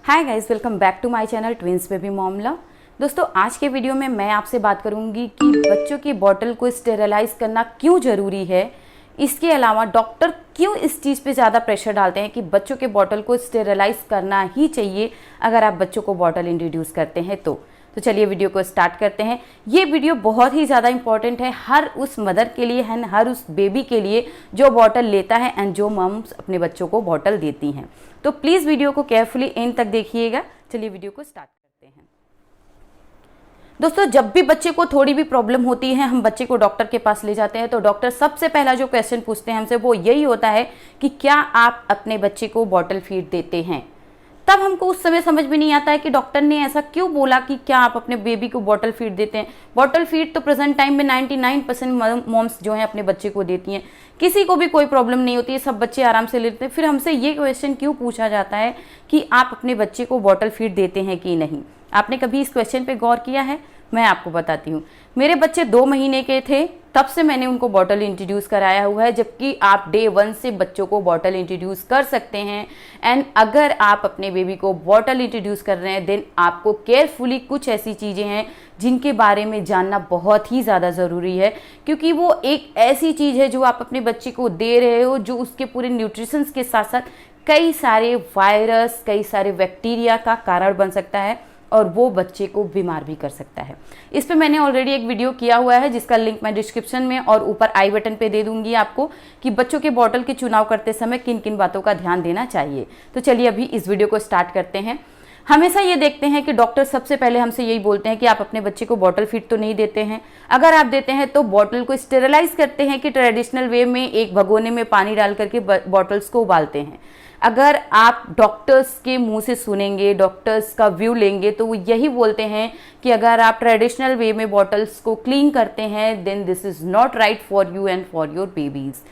Hi guys, welcome back to my channel twins baby mom love. दोस्तों, आज के video में मैं आपसे बात करूंगी कि बच्चों की बॉटल को स्टेरलाइज करना क्यों ज़रूरी है। इसके अलावा डॉक्टर क्यों इस चीज़ पे ज़्यादा प्रेशर डालते हैं कि बच्चों के बॉटल को स्टेरलाइज करना ही चाहिए अगर आप बच्चों को बॉटल इंट्रोड्यूस करते हैं तो चलिए वीडियो को स्टार्ट करते हैं। ये वीडियो बहुत ही ज़्यादा इंपॉर्टेंट है हर उस मदर के लिए एंड हर उस बेबी के लिए जो बॉटल लेता है एंड जो मम्स अपने बच्चों को बॉटल देती हैं। तो प्लीज़ वीडियो को केयरफुली एंड तक देखिएगा। चलिए वीडियो को स्टार्ट करते हैं। दोस्तों, जब भी बच्चे को थोड़ी भी प्रॉब्लम होती है, हम बच्चे को डॉक्टर के पास ले जाते हैं तो डॉक्टर सबसे पहला जो क्वेश्चन पूछते हैं हमसे वो यही होता है कि क्या आप अपने बच्चे को बॉटल फीड देते हैं। तब हमको उस समय समझ में नहीं आता है कि डॉक्टर ने ऐसा क्यों बोला कि क्या आप अपने बेबी को बॉटल फीड देते हैं। बॉटल फीड तो प्रेजेंट टाइम में 99% मॉम्स जो हैं अपने बच्चे को देती हैं, किसी को भी कोई प्रॉब्लम नहीं होती है, सब बच्चे आराम से लेते हैं। फिर हमसे ये क्वेश्चन क्यों पूछा जाता है कि आप अपने बच्चे को बॉटल फीड देते हैं कि नहीं। आपने कभी इस क्वेश्चन पे गौर किया है? मैं आपको बताती हूँ। मेरे बच्चे 2 महीने के थे तब से मैंने उनको बॉटल इंट्रोड्यूस कराया हुआ है, जबकि आप डे 1 से बच्चों को बॉटल इंट्रोड्यूस कर सकते हैं। एंड अगर आप अपने बेबी को बॉटल इंट्रोड्यूस कर रहे हैं देन आपको केयरफुली कुछ ऐसी चीज़ें हैं जिनके बारे में जानना बहुत ही ज़्यादा ज़रूरी है, क्योंकि वो एक ऐसी चीज़ है जो आप अपने बच्चे को दे रहे हो जो उसके पूरे न्यूट्रिशंस के साथ साथ कई सारे वायरस, कई सारे बैक्टीरिया का कारण बन सकता है और वो बच्चे को बीमार भी कर सकता है। इस पे मैंने ऑलरेडी एक वीडियो किया हुआ है जिसका लिंक मैं डिस्क्रिप्शन में और ऊपर आई बटन पे दे दूंगी आपको कि बच्चों के बॉटल के चुनाव करते समय किन किन बातों का ध्यान देना चाहिए। तो चलिए अभी इस वीडियो को स्टार्ट करते हैं। हमेशा ये देखते हैं कि डॉक्टर सबसे पहले हमसे यही बोलते हैं कि आप अपने बच्चे को बॉटल फीड तो नहीं देते हैं। अगर आप देते हैं तो बॉटल को स्टेरलाइज करते हैं कि ट्रेडिशनल वे में एक भगोने में पानी डाल करके बॉटल्स को उबालते हैं। अगर आप डॉक्टर्स के मुंह से सुनेंगे, डॉक्टर्स का व्यू लेंगे तो वो यही बोलते हैं कि अगर आप ट्रेडिशनल वे में बॉटल्स को क्लीन करते हैं then this is not right for you and for your babies.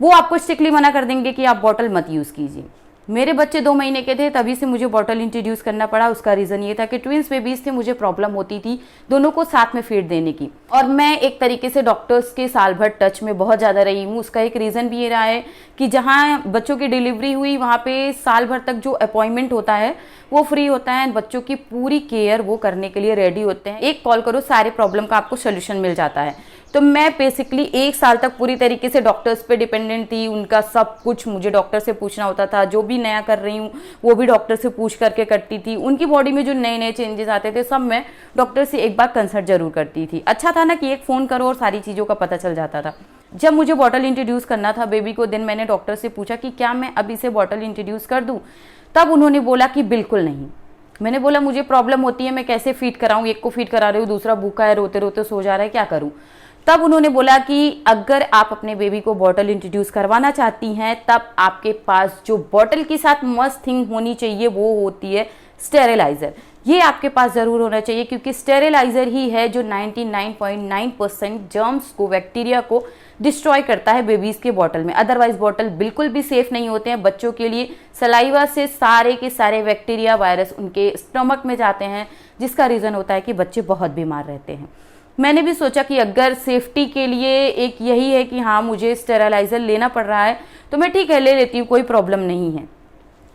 वो आपको स्ट्रिक्टली मना कर देंगे कि आप बॉटल मत यूज़ कीजिए। मेरे बच्चे 2 महीने के थे तभी से मुझे बॉटल इंट्रोड्यूस करना पड़ा। उसका रीज़न ये था कि ट्विंस बेबीज़ थे, मुझे प्रॉब्लम होती थी दोनों को साथ में फीड देने की, और मैं एक तरीके से डॉक्टर्स के साल भर टच में बहुत ज़्यादा रही हूँ। उसका एक रीज़न भी ये रहा है कि जहाँ बच्चों की डिलीवरी हुई वहाँ पे साल भर तक जो अपॉइंटमेंट होता है वो फ्री होता है। बच्चों की पूरी केयर वो करने के लिए रेडी होते हैं। एक कॉल करो, सारे प्रॉब्लम का आपको सोल्यूशन मिल जाता है। तो मैं बेसिकली 1 साल तक पूरी तरीके से डॉक्टर्स पे डिपेंडेंट थी। उनका सब कुछ मुझे डॉक्टर से पूछना होता था। जो भी नया कर रही हूँ वो भी डॉक्टर से पूछ करके करती थी। उनकी बॉडी में जो नए नए चेंजेस आते थे सब मैं डॉक्टर से एक बार कंसल्ट जरूर करती थी। अच्छा था ना कि एक फ़ोन करो और सारी चीज़ों का पता चल जाता था। जब मुझे बॉटल इंट्रोड्यूस करना था बेबी को, दिन मैंने डॉक्टर से पूछा कि क्या मैं अभी से बॉटल इंट्रोड्यूस कर दूँ। तब उन्होंने बोला कि बिल्कुल नहीं। मैंने बोला मुझे प्रॉब्लम होती है, मैं कैसे फीड कराऊँ, एक को फीड करा रही हूँ, दूसरा भूखा है, रोते रोते सो जा रहा है, क्या करूँ। तब उन्होंने बोला कि अगर आप अपने बेबी को बॉटल इंट्रोड्यूस करवाना चाहती हैं तब आपके पास जो बॉटल के साथ मस्ट थिंग होनी चाहिए वो होती है स्टेरिलाइज़र। ये आपके पास ज़रूर होना चाहिए, क्योंकि स्टेरिलाइज़र ही है जो 99.9% जर्म्स को, बैक्टीरिया को डिस्ट्रॉय करता है बेबीज़ के बॉटल में। अदरवाइज बॉटल बिल्कुल भी सेफ़ नहीं होते हैं बच्चों के लिए। सलाइवा से सारे के सारे बैक्टीरिया, वायरस उनके स्टमक में जाते हैं, जिसका रीज़न होता है कि बच्चे बहुत बीमार रहते हैं। मैंने भी सोचा कि अगर सेफ्टी के लिए एक यही है कि हाँ मुझे स्टेरलाइज़र लेना पड़ रहा है तो मैं ठीक है ले लेती हूँ, कोई प्रॉब्लम नहीं है।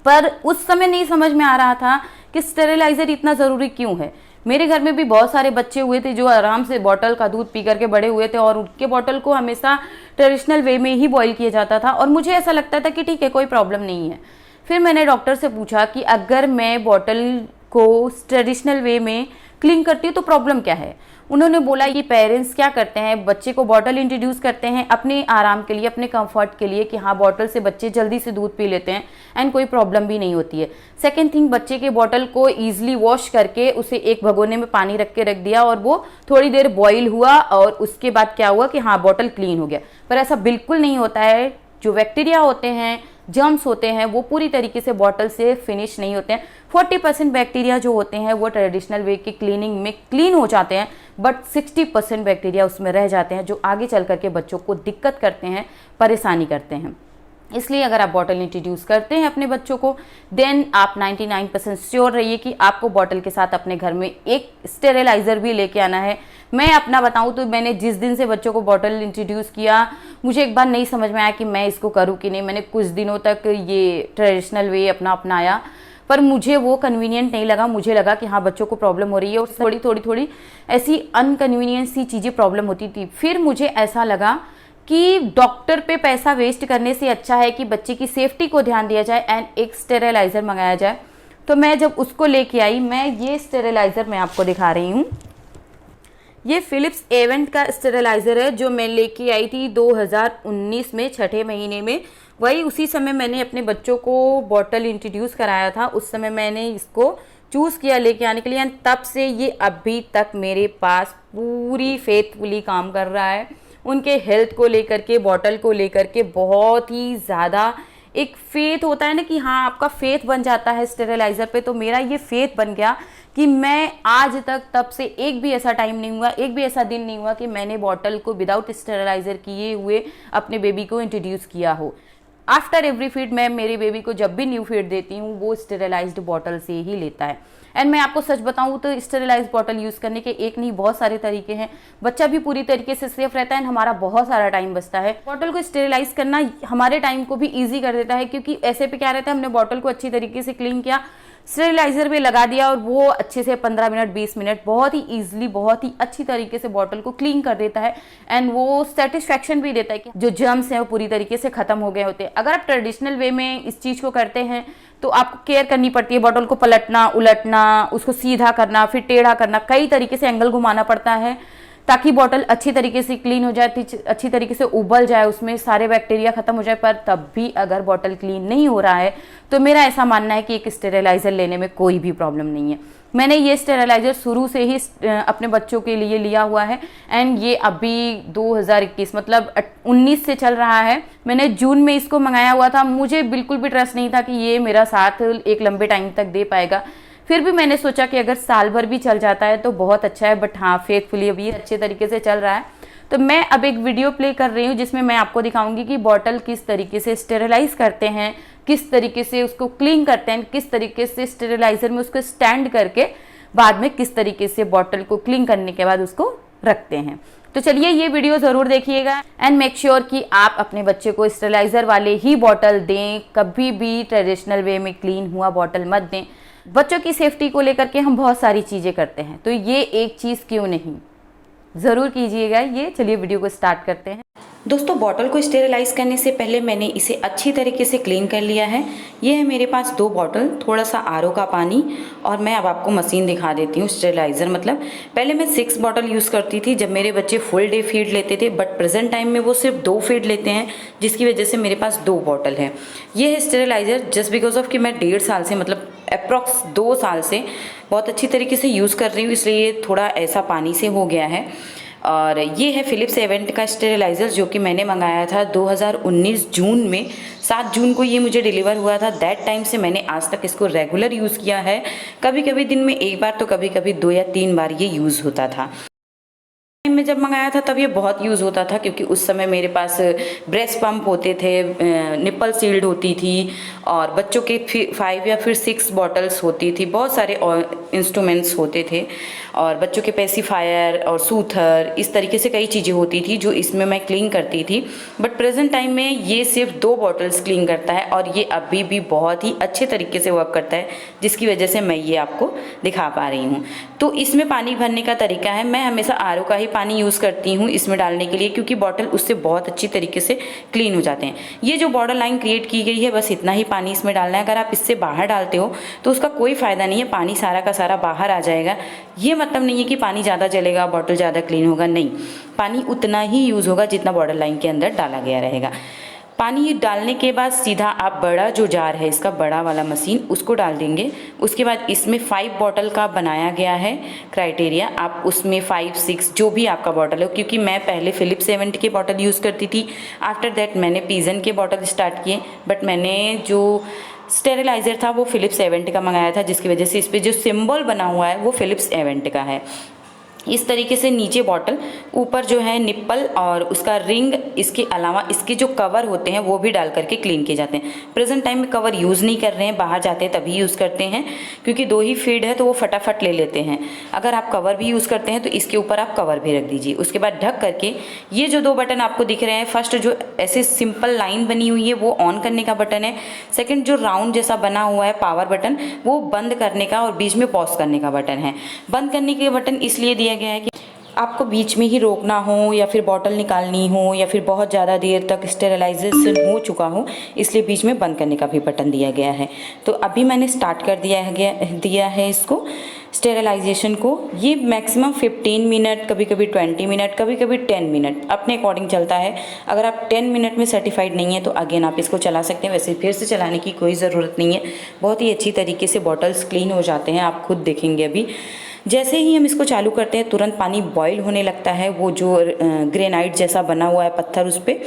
पर उस समय नहीं समझ में आ रहा था कि स्टेरलाइज़र इतना ज़रूरी क्यों है। मेरे घर में भी बहुत सारे बच्चे हुए थे जो आराम से बॉटल का दूध पी करके बड़े हुए थे और उनके बॉटल को हमेशा ट्रेडिशनल वे में ही बॉईल किया जाता था और मुझे ऐसा लगता था कि ठीक है कोई प्रॉब्लम नहीं है। फिर मैंने डॉक्टर से पूछा कि अगर मैं बॉटल को ट्रेडिशनल वे में क्लीन करती हूँ तो प्रॉब्लम क्या है। उन्होंने बोला कि पेरेंट्स क्या करते हैं, बच्चे को बॉटल इंट्रोड्यूस करते हैं अपने आराम के लिए, अपने कंफर्ट के लिए कि हाँ बॉटल से बच्चे जल्दी से दूध पी लेते हैं एंड कोई प्रॉब्लम भी नहीं होती है। सेकेंड थिंग, बच्चे के बॉटल को ईजिली वॉश करके उसे एक भगोने में पानी रख के रख दिया और वो थोड़ी देर बॉईल हुआ और उसके बाद क्या हुआ कि हाँ बॉटल क्लीन हो गया। पर ऐसा बिल्कुल नहीं होता है। जो बैक्टीरिया होते हैं, जर्म्स होते हैं, वो पूरी तरीके से बॉटल से फिनिश नहीं होते हैं। 40% बैक्टीरिया जो होते हैं वो ट्रेडिशनल वे की क्लीनिंग में क्लीन हो जाते हैं, बट 60% बैक्टीरिया उसमें रह जाते हैं जो आगे चल करके बच्चों को दिक्कत करते हैं, परेशानी करते हैं। इसलिए अगर आप बॉटल इंट्रोड्यूस करते हैं अपने बच्चों को देन आप 99% श्योर रहिए कि आपको बॉटल के साथ अपने घर में एक स्टेरिलाइज़र भी लेके आना है। मैं अपना बताऊं तो मैंने जिस दिन से बच्चों को बॉटल इंट्रोड्यूस किया मुझे एक बार नहीं समझ में आया कि मैं इसको करूं कि नहीं। मैंने कुछ दिनों तक ये ट्रेडिशनल वे अपना अपनाया, पर मुझे वो कन्वीनियंट नहीं लगा। मुझे लगा कि हाँ बच्चों को प्रॉब्लम हो रही है और थोड़ी ऐसी अनकन्वीनियंस सी चीज़ें प्रॉब्लम होती थी। फिर मुझे ऐसा लगा कि डॉक्टर पे पैसा वेस्ट करने से अच्छा है कि बच्चे की सेफ्टी को ध्यान दिया जाए एंड एक स्टेरिलाइज़र मंगाया जाए। तो मैं जब उसको लेके आई, मैं ये स्टेरिलाइज़र मैं आपको दिखा रही हूँ। ये फिलिप्स एवेंट का स्टेरिलाइज़र है जो मैं लेके आई थी 2019 में, छठे महीने में। वही उसी समय मैंने अपने बच्चों को बॉटल इंट्रोड्यूस कराया था। उस समय मैंने इसको चूज़ किया लेके आने के लिए, तब से ये अभी तक मेरे पास पूरी फेथफुली काम कर रहा है। उनके हेल्थ को लेकर के, बॉटल को लेकर के बहुत ही ज़्यादा एक फेथ होता है ना कि हाँ आपका फेथ बन जाता है स्टेरिलाइज़र पे। तो मेरा ये फेथ बन गया कि मैं आज तक, तब से एक भी ऐसा टाइम नहीं हुआ, एक भी ऐसा दिन नहीं हुआ कि मैंने बॉटल को विदाउट स्टेरिलाइज़र किए हुए अपने बेबी को इंट्रोड्यूस किया हो। आफ्टर एवरी फीड मैं मेरे बेबी को जब भी न्यू फीड देती हूँ वो स्टेरिलाइज्ड बॉटल से ही लेता है। एंड मैं आपको सच बताऊँ तो स्टेरिलाइज्ड बॉटल यूज़ करने के एक नहीं बहुत सारे तरीके हैं। बच्चा भी पूरी तरीके से सेफ रहता है एंड हमारा बहुत सारा टाइम बचता है। बॉटल को स्टेरिलाइज करना हमारे टाइम को भी ईजी कर देता है, क्योंकि ऐसे पे क्या रहता है, हमने बॉटल को अच्छी तरीके से क्लीन किया, स्टेरिलाइजर पे लगा दिया और वो अच्छे से 15 मिनट 20 मिनट बहुत ही ईजिली, बहुत ही अच्छी तरीके से बॉटल को क्लीन कर देता है। एंड वो सेटिस्फैक्शन भी देता है कि जो जर्म्स हैं वो पूरी तरीके से खत्म हो गए होते हैं। अगर आप ट्रेडिशनल वे में इस चीज़ को करते हैं तो आपको केयर करनी पड़ती है, बॉटल को पलटना, उलटना, उसको सीधा करना, फिर टेढ़ा करना, कई तरीके से एंगल घुमाना पड़ता है ताकि बॉटल अच्छी तरीके से क्लीन हो जाए, अच्छी तरीके से उबल जाए, उसमें सारे बैक्टीरिया खत्म हो जाए। पर तब भी अगर बॉटल क्लीन नहीं हो रहा है तो मेरा ऐसा मानना है कि एक स्टेरिलाइज़र लेने में कोई भी प्रॉब्लम नहीं है। मैंने ये स्टेरिलाइज़र शुरू से ही अपने बच्चों के लिए लिया हुआ है एंड ये अभी 2021 मतलब 19 से चल रहा है। मैंने जून में इसको मंगाया हुआ था। मुझे बिल्कुल भी ट्रस्ट नहीं था कि ये मेरा साथ एक लंबे टाइम तक दे पाएगा। फिर भी मैंने सोचा कि अगर साल भर भी चल जाता है तो बहुत अच्छा है। बट हाँ, फेथफुली अभी अच्छे तरीके से चल रहा है। तो मैं अब एक वीडियो प्ले कर रही हूँ जिसमें मैं आपको दिखाऊंगी कि बॉटल किस तरीके से स्टेरिलाइज करते हैं, किस तरीके से उसको क्लीन करते हैं, किस तरीके से स्टेरिलाइजर में उसको स्टैंड करके बाद में किस तरीके से बॉटल को क्लीन करने के बाद उसको रखते हैं। तो चलिए ये वीडियो ज़रूर देखिएगा एंड मेक श्योर कि आप अपने बच्चे को स्टेरिलाइजर वाले ही बॉटल दें। कभी भी ट्रेडिशनल वे में क्लीन हुआ बॉटल मत दें। बच्चों की सेफ्टी को लेकर के हम बहुत सारी चीज़ें करते हैं, तो ये एक चीज़ क्यों नहीं, ज़रूर कीजिएगा ये। चलिए वीडियो को स्टार्ट करते हैं। दोस्तों, बॉटल को स्टेरिलाइज करने से पहले मैंने इसे अच्छी तरीके से क्लीन कर लिया है। ये है मेरे पास 2 बॉटल, थोड़ा सा आरओ का पानी, और मैं अब आपको मशीन दिखा देती हूँ स्टेरिलाइज़र। मतलब पहले मैं 6 बॉटल यूज़ करती थी जब मेरे बच्चे फुल डे फीड लेते थे, बट प्रेजेंट टाइम में वो सिर्फ 2 फीड लेते हैं, जिसकी वजह से मेरे पास 2 बॉटल है। ये है स्टेरिलाइज़र जस्ट बिकॉज ऑफ कि मैं 1.5 साल से, मतलब अप्रॉक्स 2 साल से बहुत अच्छी तरीके से यूज़ कर रही हूँ, इसलिए ये थोड़ा ऐसा पानी से हो गया है। और ये है फिलिप्स एवेंट का स्टेरिलाइज़र जो कि मैंने मंगाया था 2019 जून में। 7 जून को ये मुझे डिलीवर हुआ था। दैट टाइम से मैंने आज तक इसको रेगुलर यूज़ किया है। कभी कभी दिन में 1 बार तो कभी कभी 2 या 3 बार ये यूज़ होता था। में जब मंगाया था तब ये बहुत यूज़ होता था, क्योंकि उस समय मेरे पास ब्रेस्ट पंप होते थे, निप्पल सील्ड होती थी, और बच्चों के 5 या फिर 6 बॉटल्स होती थी, बहुत सारे इंस्ट्रूमेंट्स होते थे, और बच्चों के पेसिफायर और सूथर, इस तरीके से कई चीज़ें होती थी जो इसमें मैं क्लीन करती थी। बट प्रेजेंट टाइम में ये सिर्फ 2 बॉटल्स क्लीन करता है और ये अभी भी बहुत ही अच्छे तरीके से वर्क करता है, जिसकी वजह से मैं ये आपको दिखा पा रही हूँ। तो इसमें पानी भरने का तरीका है, मैं हमेशा आरओ का ही पानी यूज़ करती हूँ इसमें डालने के लिए, क्योंकि बॉटल उससे बहुत अच्छी तरीके से क्लीन हो जाते हैं। ये जो बॉर्डर लाइन क्रिएट की गई है, बस इतना ही पानी इसमें डालना है। अगर आप इससे बाहर डालते हो तो उसका कोई फ़ायदा नहीं है, पानी सारा का सारा बाहर आ जाएगा। ये मतलब नहीं है कि पानी ज़्यादा जलेगा, बॉटल ज़्यादा क्लीन होगा, नहीं, पानी उतना ही यूज़ होगा जितना बॉर्डर लाइन के अंदर डाला गया रहेगा। पानी डालने के बाद सीधा आप बड़ा जो जार है इसका, बड़ा वाला मशीन, उसको डाल देंगे। उसके बाद इसमें 5 बॉटल का बनाया गया है क्राइटेरिया, आप उसमें 5, 6 जो भी आपका बॉटल हो, क्योंकि मैं पहले फिलिप्स एवेंट के बॉटल यूज़ करती थी, आफ्टर दैट मैंने पिजन के बॉटल स्टार्ट किए, बट मैंने जो स्टेरिलाइज़र था वो फिलिप्स एवेंट का मंगाया था, जिसकी वजह से इस पर जो सिंबल बना हुआ है वो फिलिप्स एवेंट का है। इस तरीके से नीचे बॉटल, ऊपर जो है निप्पल और उसका रिंग, इसके अलावा इसके जो कवर होते हैं वो भी डाल करके क्लीन किए जाते हैं। प्रेजेंट टाइम में कवर यूज़ नहीं कर रहे हैं, बाहर जाते हैं तभी यूज़ करते हैं, क्योंकि 2 ही फीड है तो वो फटाफट ले लेते हैं। अगर आप कवर भी यूज़ करते हैं तो इसके ऊपर आप कवर भी रख दीजिए। उसके बाद ढक करके ये जो 2 बटन आपको दिख रहे हैं, फर्स्ट जो ऐसे सिंपल लाइन बनी हुई है वो ऑन करने का बटन है। सेकेंड जो राउंड जैसा बना हुआ है पावर बटन, वो बंद करने का और बीच में पॉज करने का बटन है। बंद करने के बटन इसलिए दिया गया है कि आपको बीच में ही रोकना हो या फिर बॉटल निकालनी हो या फिर बहुत ज़्यादा देर तक स्टेरिलाइजेशन हो चुका हो, इसलिए बीच में बंद करने का भी बटन दिया गया है। तो अभी मैंने स्टार्ट कर दिया है इसको स्टेरिलाइजेशन को। ये मैक्सिमम 15 मिनट, कभी कभी 20 मिनट, कभी कभी 10 मिनट अपने अकॉर्डिंग चलता है। अगर आप 10 मिनट में सर्टिफाइड नहीं है तो अगेन आप इसको चला सकते हैं, वैसे फिर से चलाने की कोई ज़रूरत नहीं है। बहुत ही अच्छी तरीके से बॉटल्स क्लीन हो जाते हैं, आप खुद देखेंगे अभी। जैसे ही हम इसको चालू करते हैं तुरंत पानी बॉईल होने लगता है, वो जो ग्रेनाइट जैसा बना हुआ है पत्थर उस पर,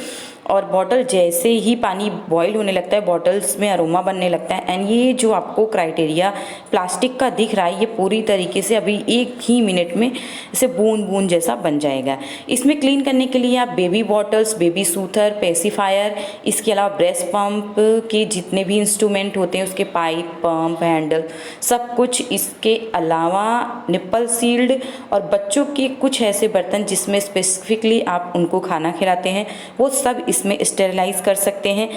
और बॉटल जैसे ही पानी बॉईल होने लगता है बॉटल्स में अरोमा बनने लगता है। एंड ये जो आपको क्राइटेरिया प्लास्टिक का दिख रहा है, ये पूरी तरीके से अभी 1 ही मिनट में इसे बूंद बूंद जैसा बन जाएगा। इसमें क्लीन करने के लिए आप baby bottles, baby soother, pacifier, इसके अलावा ब्रेस्ट पंप के जितने भी इंस्ट्रूमेंट होते हैं उसके पाइप, पंप, हैंडल, सब कुछ, इसके अलावा निप्पल सील्ड और बच्चों के कुछ ऐसे बर्तन जिसमें स्पेसिफिकली आप उनको खाना खिलाते हैं, वो सब इसमें स्टेरिलाइज कर सकते हैं।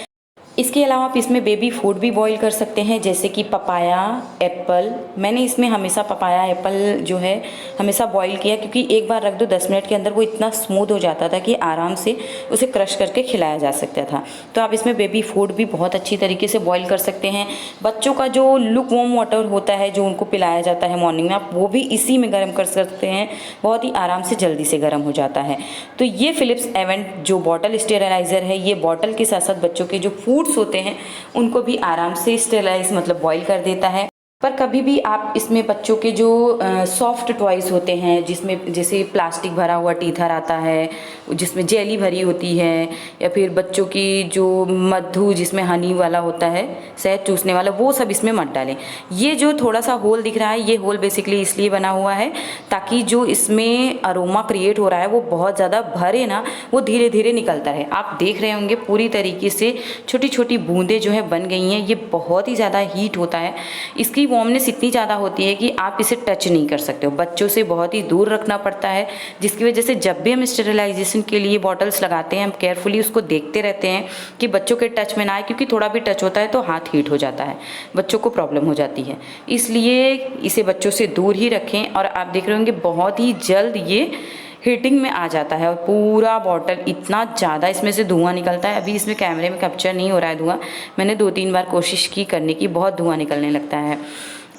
इसके अलावा आप इसमें बेबी फूड भी बॉईल कर सकते हैं, जैसे कि पपाया, एप्पल। मैंने इसमें हमेशा पपाया, एप्पल जो है हमेशा बॉईल किया, क्योंकि एक बार रख दो 10 मिनट के अंदर वो इतना स्मूथ हो जाता था कि आराम से उसे क्रश करके खिलाया जा सकता था। तो आप इसमें बेबी फूड भी बहुत अच्छी तरीके से बॉईल कर सकते हैं। बच्चों का जो लुक वार्म वाटर होता है जो उनको पिलाया जाता है मॉर्निंग में, आप वो भी इसी में गर्म कर सकते हैं, बहुत ही आराम से जल्दी से गर्म हो जाता है। तो ये फिलिप्स एवेंट जो बॉटल स्टेरिलाइज़र है, ये बॉटल के साथ साथ बच्चों के जो फूड्स होते हैं उनको भी आराम से स्टेरिलाइज मतलब बॉईल कर देता है। पर कभी भी आप इसमें बच्चों के जो सॉफ्ट टॉयज़ होते हैं, जिसमें जैसे प्लास्टिक भरा हुआ टीथर आता है, जिसमें जेली भरी होती है, या फिर बच्चों की जो मधु जिसमें हनी वाला होता है, शहद चूसने वाला, वो सब इसमें मत डालें। ये जो थोड़ा सा होल दिख रहा है, ये होल बेसिकली इसलिए बना हुआ है ताकि जो इसमें अरोमा क्रिएट हो रहा है वो बहुत ज़्यादा भरे ना, वो धीरे धीरे निकलता है। आप देख रहे होंगे पूरी तरीके से छोटी छोटी बूंदें जो है बन गई हैं। ये बहुत ही ज़्यादा हीट होता है, इसकी वार्मनेस इतनी ज़्यादा होती है कि आप इसे टच नहीं कर सकते हो, बच्चों से बहुत ही दूर रखना पड़ता है, जिसकी वजह से जब भी हम स्टेरिलाइजेशन के लिए बॉटल्स लगाते हैं हम केयरफुली उसको देखते रहते हैं कि बच्चों के टच में ना आए, क्योंकि थोड़ा भी टच होता है तो हाथ हीट हो जाता है, बच्चों को प्रॉब्लम हो जाती है। इसलिए इसे बच्चों से दूर ही रखें। और आप देख रहे होंगे बहुत ही जल्द ये हीटिंग में आ जाता है और पूरा बॉटल इतना ज़्यादा इसमें से धुआं निकलता है। अभी इसमें कैमरे में कैप्चर नहीं हो रहा है धुआं, मैंने 2-3 बार कोशिश की करने की, बहुत धुआं निकलने लगता है।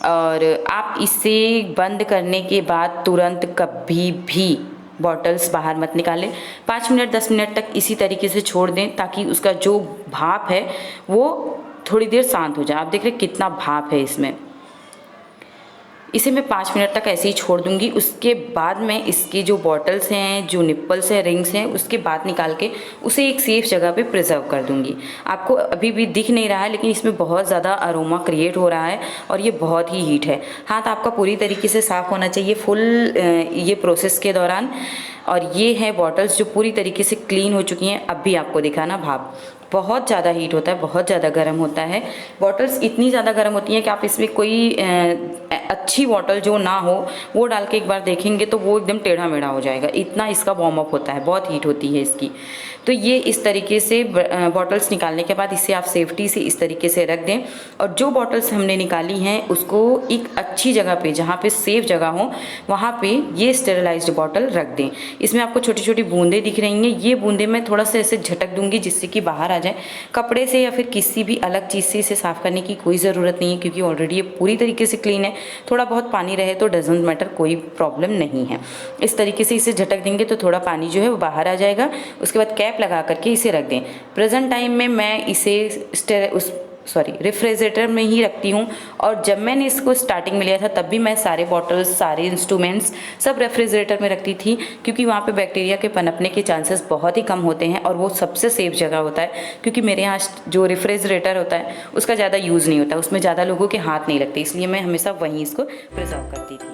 और आप इसे बंद करने के बाद तुरंत कभी भी बॉटल्स बाहर मत निकालें। 5 मिनट 10 मिनट तक इसी तरीके से छोड़ दें ताकि उसका जो भाप है वो थोड़ी देर शांत हो जाए। आप देख रहे कितना भाप है इसमें। इसे मैं 5 मिनट तक ऐसे ही छोड़ दूंगी। उसके बाद मैं इसकी जो बॉटल्स हैं, जो निप्पल्स हैं, रिंग्स हैं, उसके बाद निकाल के उसे एक सेफ जगह पे प्रिजर्व कर दूंगी। आपको अभी भी दिख नहीं रहा है लेकिन इसमें बहुत ज़्यादा अरोमा क्रिएट हो रहा है और ये बहुत ही हीट है। हाथ आपका पूरी तरीके से साफ़ होना चाहिए फुल ये प्रोसेस के दौरान। और ये है बॉटल्स जो पूरी तरीके से क्लीन हो चुकी हैं। अब भी आपको दिखा ना भाप, बहुत ज़्यादा हीट होता है, बहुत ज़्यादा गर्म होता है। बॉटल्स इतनी ज़्यादा गर्म होती हैं कि आप इसमें कोई अच्छी बॉटल जो ना हो वो डाल के एक बार देखेंगे तो वो एकदम टेढ़ा मेढ़ा हो जाएगा, इतना इसका वार्म अप होता है, बहुत हीट होती है इसकी। तो ये इस तरीके से बॉटल्स निकालने के बाद इसे आप सेफ्टी से इस तरीके से रख दें। और जो बॉटल्स हमने निकाली हैं उसको एक अच्छी जगह पे, जहाँ पे सेफ जगह हो, वहाँ पे ये स्टेरिलाइज्ड बॉटल रख दें। इसमें आपको छोटी छोटी बूंदें दिख रही हैं, ये बूंदें मैं थोड़ा सा ऐसे झटक दूंगी जिससे कि बाहर आ जाए। कपड़े से या फिर किसी भी अलग चीज़ से इसे साफ़ करने की कोई ज़रूरत नहीं है क्योंकि ऑलरेडी ये पूरी तरीके से क्लीन है। थोड़ा बहुत पानी रहे तो डजेंट मैटर, कोई प्रॉब्लम नहीं है। इस तरीके से इसे झटक देंगे तो थोड़ा पानी जो है वो बाहर आ जाएगा। उसके बाद कैप लगा करके इसे रख दें। प्रेजेंट टाइम में मैं इसे रेफ्रिजरेटर में ही रखती हूँ। और जब मैंने इसको स्टार्टिंग में लिया था तब भी मैं सारे बॉटल्स, सारे इंस्ट्रूमेंट्स सब रेफ्रिजरेटर में रखती थी क्योंकि वहाँ पे बैक्टीरिया के पनपने के चांसेस बहुत ही कम होते हैं और वो सबसे सेफ जगह होता है। क्योंकि मेरे यहाँ जो रेफ्रिजरेटर होता है उसका ज़्यादा यूज़ नहीं होता, उसमें ज़्यादा लोगों के हाथ नहीं लगते, इसलिए मैं हमेशा वहीं इसको प्रिजर्व करती थी।